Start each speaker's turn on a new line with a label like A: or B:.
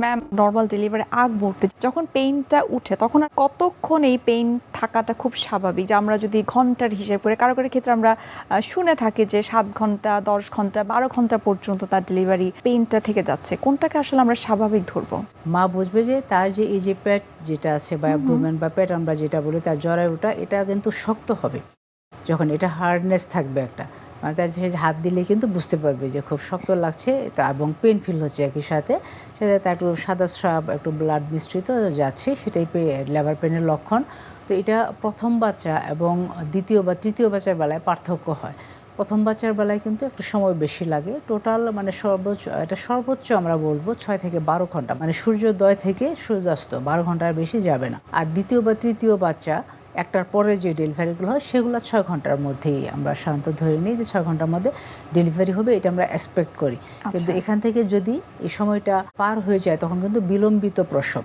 A: Ma'am, normal delivery আগ মুহূর্তে যখন পেইনটা উঠে তখন আর কতক্ষণ এই পেইন থাকাটা খুব স্বাভাবিক? যে আমরা যদি ঘন্টার হিসেব করে কারো কারো ক্ষেত্রে আমরা শুনে থাকি যে 7 ঘন্টা, 10 ঘন্টা, 12 ঘন্টা পর্যন্ত তার ডেলিভারি পেইনটা থেকে যাচ্ছে, কোনটাকে আসলে আমরা স্বাভাবিক ধরবো?
B: মা বুঝবে যে তার যে এই যে পেট যেটা আছে বা অ্যাবডোমেন বা পেট আমরা যেটা বলি তার জরায়ুটা এটা কিন্তু শক্ত হবে, যখন এটা হার্ডনেস থাকবে একটা, মানে তার যে হাত দিলে কিন্তু বুঝতে পারবে যে খুব শক্ত লাগছে তা এবং পেন ফিল হচ্ছে একই সাথে সেটা তার একটু সাদা স্রাব একটু ব্লাড মিশ্রিত যাচ্ছে, সেটাই লেবার পেনের লক্ষণ। তো এটা প্রথম বাচ্চা এবং দ্বিতীয় বা তৃতীয় বাচ্চার বেলায় পার্থক্য হয়। প্রথম বাচ্চার বেলায় কিন্তু একটু সময় বেশি লাগে, টোটাল মানে সর্বোচ্চ আমরা বলবো 6 থেকে 12 ঘন্টা, মানে সূর্যোদয় থেকে সূর্যাস্ত 12 ঘন্টার বেশি যাবে না। আর দ্বিতীয় বা তৃতীয় বাচ্চা একটার পরে যে ডেলিভারিগুলো হয় সেগুলো 6 ঘন্টার মধ্যেই আমরা সাধারণত ধরে নিই যে 6 ঘন্টার মধ্যে ডেলিভারি হবে, এটা আমরা এক্সপেক্ট করি। কিন্তু এখান থেকে যদি এই সময়টা পার হয়ে যায় তখন কিন্তু বিলম্বিত প্রসব,